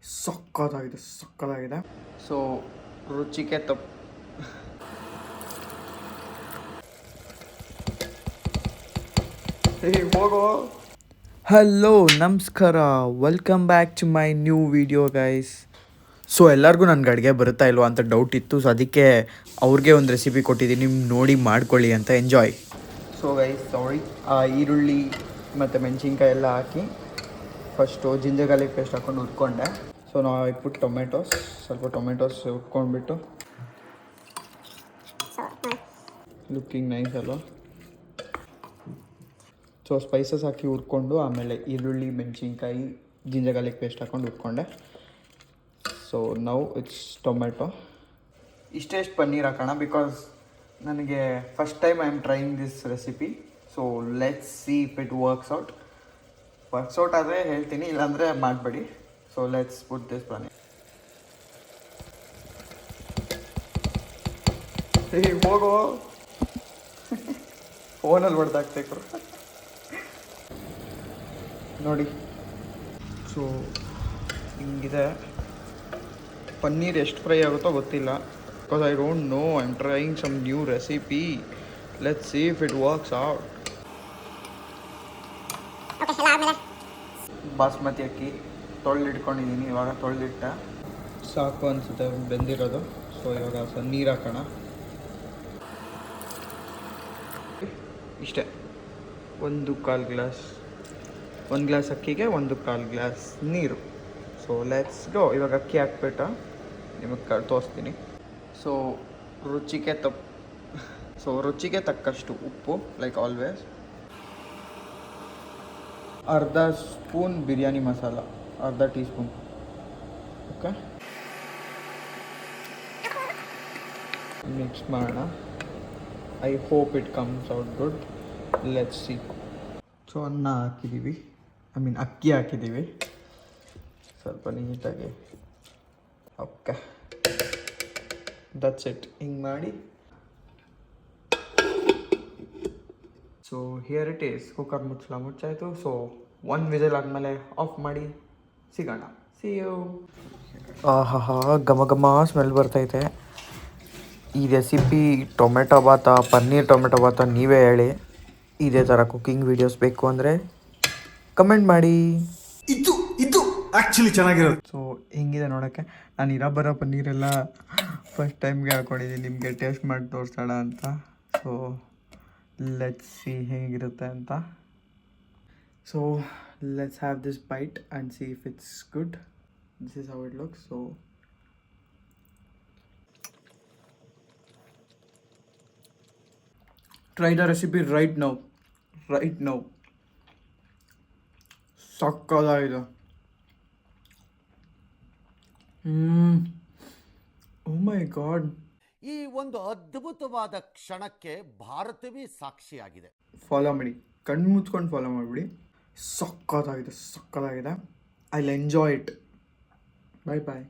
ಸಕ್ಕತ್ತಾಗಿದೆ. ಸೊ ರುಚಿಗೆ ತಪ್ಪು. ಹೋಗೋ. ಹಲೋ, ನಮಸ್ಕಾರ, welcome back to my new video guys. So ಎಲ್ಲರಿಗೂ ನನಗೆ ಅಡುಗೆ ಬರುತ್ತಾ ಇಲ್ವಾ ಅಂತ ಡೌಟ್ ಇತ್ತು. ಸೊ ಅದಕ್ಕೆ ಅವ್ರಿಗೆ ಒಂದು ರೆಸಿಪಿ ಕೊಟ್ಟಿದ್ದೀನಿ, ನಿಮ್ಮ ನೋಡಿ ಮಾಡ್ಕೊಳ್ಳಿ ಅಂತ. ಎಂಜಾಯ್. ಸೊ ಗೈಸ್, ಈರುಳ್ಳಿ ಮತ್ತು ಮೆಣಸಿನ್ಕಾಯಿ ಎಲ್ಲ ಹಾಕಿ ಫಸ್ಟು ಜಿಂಜರ್ ಗಾರ್ಲಿಕ್ ಪೇಸ್ಟ್ ಹಾಕ್ಕೊಂಡು ಹುರ್ಕೊಂಡೆ. ಸೊ ನಾವು ಇಟ್ಬಿಟ್ಟು ಸ್ವಲ್ಪ ಟೊಮೆಟೋಸ್ ಹುರ್ಕೊಂಡ್ಬಿಟ್ಟು, ಲುಕ್ಕಿಂಗ್ ನೈಸ್ ಅಲ್ವಾ. ಸೊ ಸ್ಪೈಸಸ್ ಹಾಕಿ ಹುರ್ಕೊಂಡು ಆಮೇಲೆ ಈರುಳ್ಳಿ, ಮೆಣಸಿನ್ಕಾಯಿ, ಜಿಂಜರ್ ಗಾರ್ಲಿಕ್ ಪೇಸ್ಟ್ ಹಾಕ್ಕೊಂಡು ಹುರ್ಕೊಂಡೆ. So now it's tomato. ಇಷ್ಟು ಪನ್ನೀರ್ ಹಾಕೋಣ, ಬಿಕಾಸ್ ನನಗೆ first time I am trying this recipe. So let's see if it works out ಆದರೆ ಹೇಳ್ತೀನಿ, ಇಲ್ಲಾಂದರೆ ಮಾಡಬೇಡಿ. So let's put this paneer. ಹೋಗೋ, ಫೋನಲ್ಲಿ ಹೊಡೆದಾಕ್ಬೇಕು ನೋಡಿ. ಸೊ ಹಿಂಗಿದೆ. ಪನ್ನೀರ್ ಎಷ್ಟು ಫ್ರೈ ಆಗುತ್ತೋ ಗೊತ್ತಿಲ್ಲ, because I don't know. I am trying some new recipe. Let's see if it works out. Basmati ಅಕ್ಕಿ ತೊಳೆದಿಟ್ಕೊಂಡಿದ್ದೀನಿ. ಇವಾಗ ತೊಳೆದಿಟ್ಟ ಸಾಕು ಅನಿಸುತ್ತೆ ಬೆಂದಿರೋದು. ಸೊ ಇವಾಗ ನೀರು ಹಾಕೋಣ. ಇಷ್ಟೇ, 1/4 ಗ್ಲಾಸ್. 1 ಗ್ಲಾಸ್ ಅಕ್ಕಿಗೆ 1/4 ಗ್ಲಾಸ್ ನೀರು. So let's go. ಇವಾಗ ಅಕ್ಕಿ ಹಾಕ್ಬಿಟ್ಟು ನಿಮಗೆ ತೋರಿಸ್ತೀನಿ. ಸೊ ರುಚಿಗೆ ತಕ್ಕಷ್ಟು ಉಪ್ಪು, ಲೈಕ್ ಆಲ್ವೇಸ್. ಅರ್ಧ ಸ್ಪೂನ್ ಬಿರಿಯಾನಿ ಮಸಾಲ, ಅರ್ಧ ಟೀ ಸ್ಪೂನ್. ಓಕೆ, ಮಿಕ್ಸ್ ಮಾಡೋಣ. I hope it comes out good. Let's see. So ಅನ್ನ ಹಾಕಿದ್ದೀವಿ, ಅಕ್ಕಿ ಹಾಕಿದ್ದೀವಿ ಸ್ವಲ್ಪ ನೀಟಾಗಿ. Okay, that's it. ಹಿಂಗೆ ಮಾಡಿ. So here it is. Cooker ಮುಚ್ಚಾಯಿತು. ಸೊ 1 ವಿಸಲ್ ಆದಮೇಲೆ ಆಫ್ ಮಾಡಿ ಸಿಗೋಣ. See you. ಆಹಾ, ಘಮ ಸ್ಮೆಲ್ ಬರ್ತೈತೆ. ಈ ರೆಸಿಪಿ ಪನ್ನೀರ್ ಟೊಮೆಟೊ ಬಾತ ನೀವೇ ಹೇಳಿ. ಇದೇ ಥರ ಕುಕ್ಕಿಂಗ್ ವೀಡಿಯೋಸ್ ಬೇಕು ಅಂದರೆ ಕಮೆಂಟ್ ಮಾಡಿ. ಇದು ಆ್ಯಕ್ಚುಲಿ ಚೆನ್ನಾಗಿರೋದು. ಸೊ ಹಿಂಗಿದೆ ನೋಡೋಕ್ಕೆ. ನಾನು ಬರೋ ಪನ್ನೀರೆಲ್ಲ ಫಸ್ಟ್ ಟೈಮ್ಗೆ ಹಾಕ್ಕೊಂಡಿದ್ದೀನಿ, ನಿಮಗೆ ಟೇಸ್ಟ್ ಮಾಡಿ ತೋರಿಸೋಣ ಅಂತ. ಸೊ ಲೆಟ್ಸ್ ಸಿ ಹೇಗಿರುತ್ತೆ ಅಂತ. So let's have this bite and see if it's good. This is how it looks. So try the recipe right now. ಸಕ್ಕತ್ತಾಗಿದೆ. Oh my God. ಈ ಒಂದು ಅದ್ಭುತವಾದ ಕ್ಷಣಕ್ಕೆ ಭಾರತವೇ ಸಾಕ್ಷಿಯಾಗಿದೆ. ಫಾಲೋ ಮಾಡಿ, ಕಣ್ಣು ಮುಚ್ಕೊಂಡು ಫಾಲೋ ಮಾಡಿಬಿಡಿ. ಸಕ್ಕತ್ತಾಗಿದೆ. I will enjoy it. Bye.